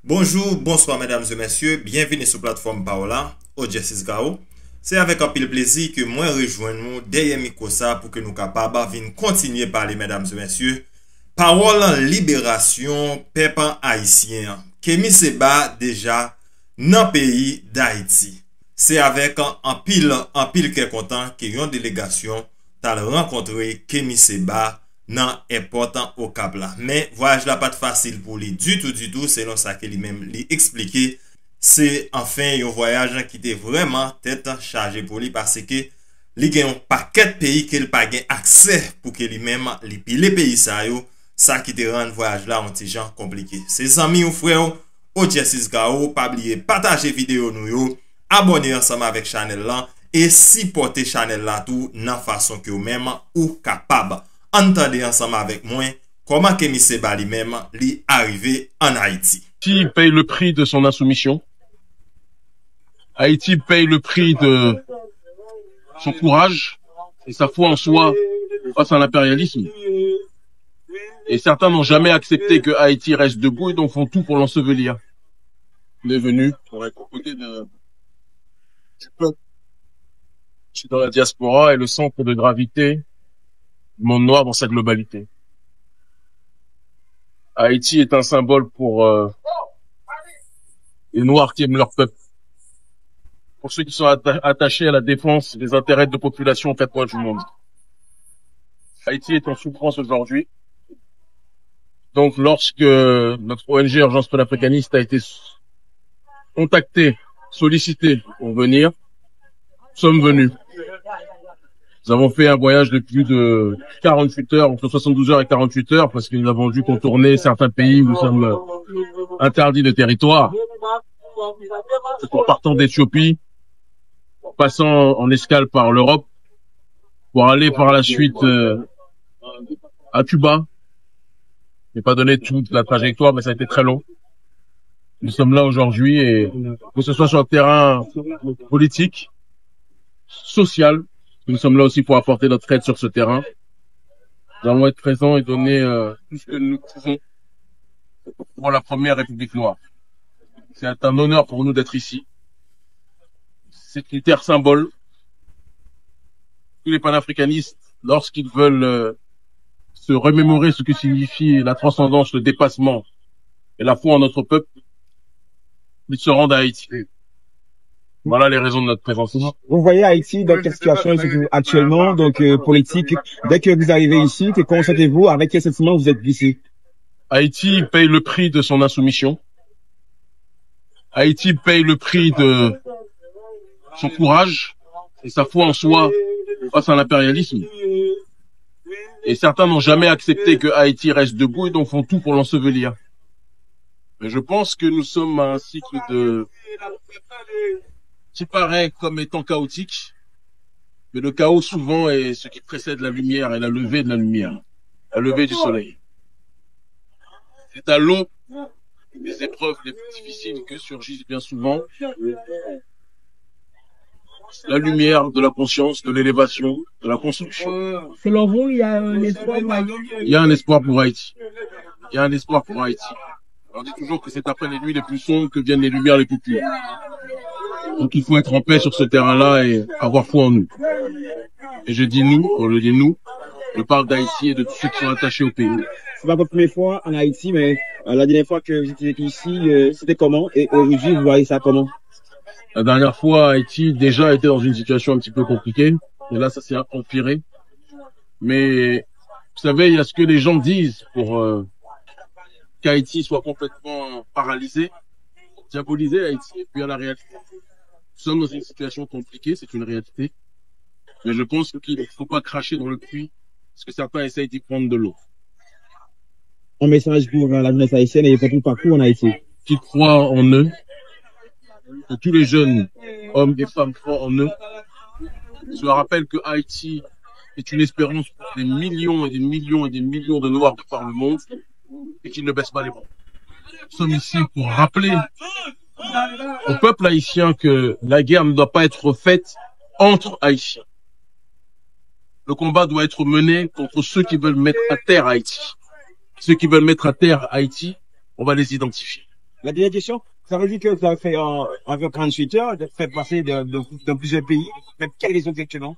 Bonjour, bonsoir mesdames et messieurs, bienvenue sur la plateforme Paola, au Justice Gao. C'est avec un pile plaisir que moi rejoignons derrière micro ça pour que nous capables de continuer à parler mesdames et messieurs. Parole libération peuple haïtien. Kémy Seba déjà dans le pays d'Haïti. C'est avec un pile qui est content que une délégation t'a rencontré Kémy Seba dans important au Cap là. Mais voyage là pas facile pour lui du tout, selon ça que lui-même lui expliqué. C'est enfin un voyage qui était vraiment tête chargée pour lui parce que il y a un paquet de pays qu'il pas accès pour que lui-même les pays ça qui te rend voyage là un petit genre compliqué. Ses amis ou frères au Justice Gao, pas oublier partager vidéo nous yo, abonner ensemble avec channel là et supporter channel là tout dans façon que vous même ou capable. Entendez ensemble avec moi comment Kémy Seba lui-même est arrivé en Haïti. Haïti paye le prix de son insoumission. Haïti paye le prix de son courage et sa foi en soi face à l'impérialisme. Et certains n'ont jamais accepté que Haïti reste debout et donc font tout pour l'ensevelir. On est venu pour être aux côtés du peuple. Je suis dans la diaspora et le centre de gravité du monde noir dans sa globalité. Haïti est un symbole pour les Noirs qui aiment leur peuple. Pour ceux qui sont attachés à la défense des intérêts de population aux quatre coins du monde. Haïti est en souffrance aujourd'hui. Donc, lorsque notre ONG Urgence panafricaniste a été contactée, sollicitée pour venir, nous sommes venus. Nous avons fait un voyage de plus de 48 heures, entre 72 heures et 48 heures, parce que nous avons dû contourner certains pays où nous sommes interdits de territoire. En partant d'Éthiopie, en passant en escale par l'Europe, pour aller par la suite à Cuba. Je n'ai pas donné toute la trajectoire, mais ça a été très long. Nous sommes là aujourd'hui et que ce soit sur le terrain politique, social, nous sommes là aussi pour apporter notre aide sur ce terrain. Nous allons être présents et donner tout ce que nous pouvons pour la première République noire. C'est un honneur pour nous d'être ici. C'est une terre symbole. Tous les panafricanistes, lorsqu'ils veulent se remémorer ce que signifie la transcendance, le dépassement et la foi en notre peuple, ils se rendent à Haïti. Voilà les raisons de notre présence ici. Vous voyez Haïti dans quelle situation actuellement, donc politique. Dès que vous arrivez ici, que constatez-vous, avec quel sentiment vous êtes ici? Haïti paye le prix de son insoumission. Haïti paye le prix de son courage et sa foi en soi face à l'impérialisme. Et certains n'ont jamais accepté que Haïti reste debout et donc font tout pour l'ensevelir. Mais je pense que nous sommes à un cycle qui paraît comme étant chaotique. Mais le chaos souvent est ce qui précède la lumière et la levée de la lumière. La levée du soleil. C'est à l'aube des épreuves les plus difficiles que surgissent bien souvent la lumière de la conscience, de l'élévation, de la construction. Selon vous, il y a un espoir pour Haïti? Il y a un espoir pour Haïti. Il y a un espoir pour Haïti. On dit toujours que c'est après les nuits les plus sombres que viennent les lumières les plus pures. Donc il faut être en paix sur ce terrain-là et avoir foi en nous. Et je dis nous, on le dit nous, je parle d'Haïti et de tous ceux qui sont attachés au pays. C'est pas votre première fois en Haïti, mais la dernière fois que vous étiez ici, c'était comment? Et aujourd'hui, vous voyez ça comment? La dernière fois, Haïti déjà était dans une situation un petit peu compliquée. Et là, ça s'est empiré. Mais, vous savez, il y a ce que les gens disent pour qu'Haïti soit complètement paralysé, diaboliser Haïti, et puis à la réalité. Nous sommes dans une situation compliquée, c'est une réalité. Mais je pense qu'il ne faut pas cracher dans le puits, parce que certains essayent d'y prendre de l'eau. Un message pour la jeunesse haïtienne et pour tout partout en Haïti. Qui croient en eux, que tous les jeunes hommes et femmes croient en eux. Je rappelle que Haïti est une espérance pour des millions et des millions et des millions de Noirs de par le monde et qu'ils ne baissent pas les bras. Nous sommes ici pour rappeler au peuple haïtien que la guerre ne doit pas être faite entre Haïtiens. Le combat doit être mené contre ceux qui veulent mettre à terre Haïti. Ceux qui veulent mettre à terre Haïti, on va les identifier. La dernière question, ça veut dire que vous avez fait environ 48 heures, de faire passer dans plusieurs pays. Mais quelle raison exactement?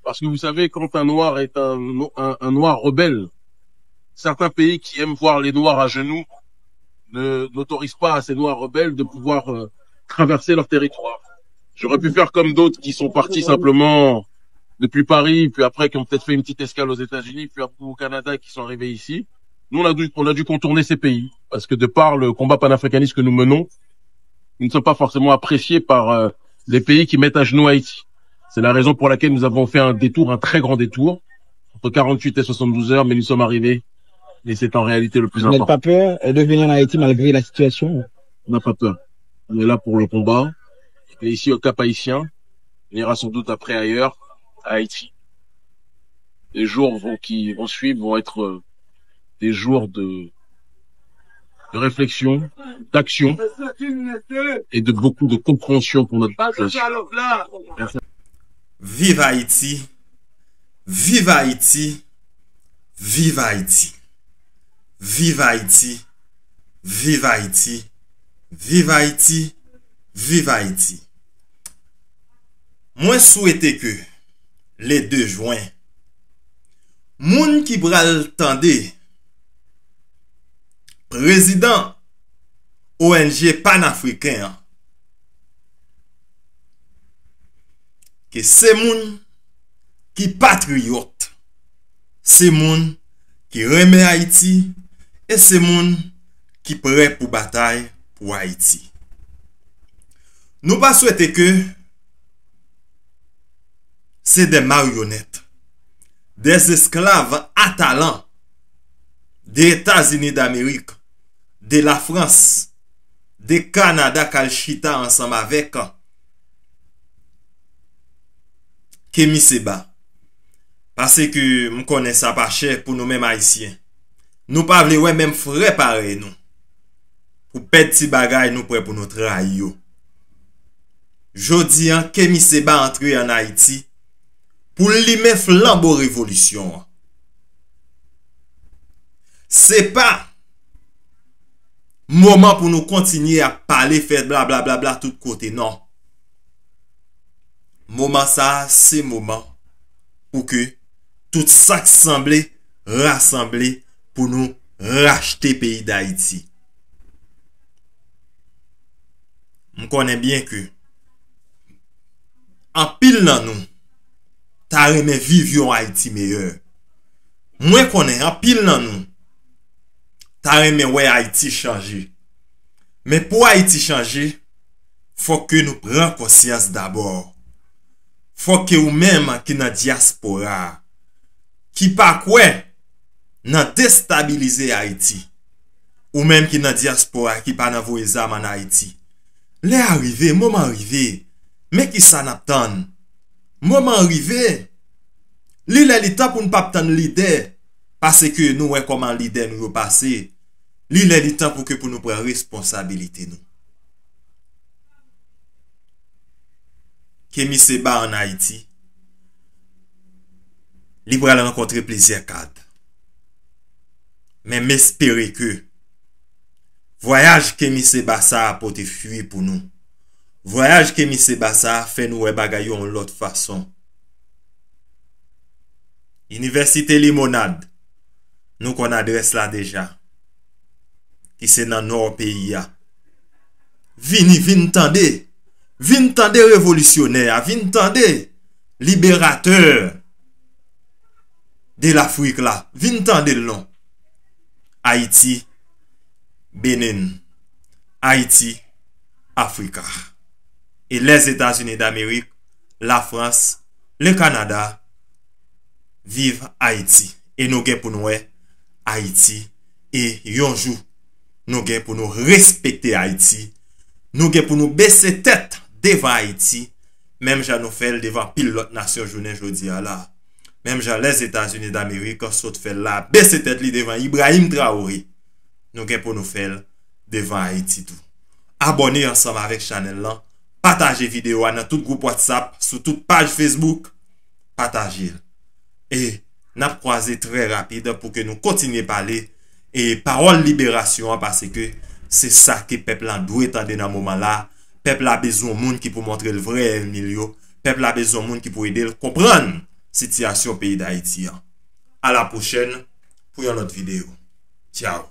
Parce que vous savez, quand un noir est un noir rebelle, certains pays qui aiment voir les noirs à genoux n'autorisent pas à ces noirs rebelles de pouvoir traverser leur territoire. J'aurais pu faire comme d'autres qui sont partis simplement depuis Paris, puis après qui ont peut-être fait une petite escale aux États-Unis, puis après au Canada, qui sont arrivés ici. Nous, on a dû contourner ces pays parce que de par le combat panafricaniste que nous menons, nous ne sommes pas forcément appréciés par les pays qui mettent à genoux Haïti. C'est la raison pour laquelle nous avons fait un détour, un très grand détour, entre 48 et 72 heures, mais nous sommes arrivés. Et c'est en réalité le plus Vous n'avez important. pas peur de venir en Haïti malgré la situation? On n'a pas peur. On est là pour le combat. Et ici, au Cap Haïtien, on ira sans doute après ailleurs, à Haïti. Les jours qui vont suivre vont être des jours de réflexion, d'action et de beaucoup de compréhension pour notre population. Merci. Vive Haïti! Vive Haïti! Vive Haïti! Vive Haïti! Vive Haïti! Vive Haïti! Vive Haïti! Moi souhaite que les 2 juin, moun qui pral tande président ONG panafricain que c'est moun qui patriote, c'est moun qui remet Haïti et c'est moun qui prêt pour bataille pour Haïti. Nous pas souhaiter que c'est des marionnettes, des esclaves à talent des États-Unis d'Amérique, de la France, du Canada Kalchita ensemble avec Kémy Séba. Parce que nous connaissons ça pas cher pour nous-mêmes haïtiens. Nous pas vle ouais même frère pareil nous. Pour petit bagay nous prêt pour nous trahir. Jodi an Kémy Séba entré en Haïti pour lui mettre flambeau révolution. C'est pas moment pour nous continuer à parler, faire blablabla bla, tout côté, non. Moment ça, c'est moment pour que tout ça semblé rassembler pour nous racheter pays d'Haïti. On connaît bien que en pile dans nous, t'as remis vivre Haïti meilleur. Moi connais en pile dans nous, t'as remis ouais Haïti changer. Mais pour Haïti changer, faut que nous prenions conscience d'abord. Faut que ou même qui dans diaspora, qui pas quoi, nan déstabiliser Haïti, ou même qui dans diaspora, qui pas nan voye zam en Haïti. Les arrivé, moment arrivé, mais qui ça n'attend? Moment arrivé, li l'état pour ne pas attendre leader, parce que nous ouais comment leader nous passé. Li l'état pour que pour nous prendre responsabilité nous. Kémy Séba en Haïti, li pral rencontrer plusieurs cadres. Mais m'espérer que voyage Kémy Séba ça apporte fruit pour nous. Voyage Kémy Séba ça fait nous bagay en l'autre façon. Université Limonade, nous qu'on adresse là déjà. Qui c'est dans nord pays ya. Vin tande révolutionnaire, vin tande libérateur de l'Afrique là, vin tande le nom. Haïti, Bénin, Haïti, Africa. Et les États-Unis d'Amérique, la France, le Canada, vivent Haïti. Et nous gagnons pour nous Haïti. Et yon jour, nous gagnons pour nous respecter Haïti. Nous gagnons pour nous baisser tête devant Haïti. Même j'en nous fait devant pile l'autre nation journée jeudi là. Même j'en les États-Unis d'Amérique saute fait là baisser tête li devant Ibrahim Traoré. Nous gagnons pour nous faire devant Haïti tout. Abonnez ensemble avec channel là. Partagez vidéo dans tout groupe WhatsApp, sur toute page Facebook. Partagez. Et n'a croisé très rapide pour que nous continuions à parler et parole libération parce que C'est ça que peuple là doit attendre dans moment là. Peuple a besoin de monde qui pour montrer le vrai milieu. Peuple a besoin de monde qui pour aider à comprendre la situation au pays d'Haïti. À la prochaine pour une autre vidéo. Ciao.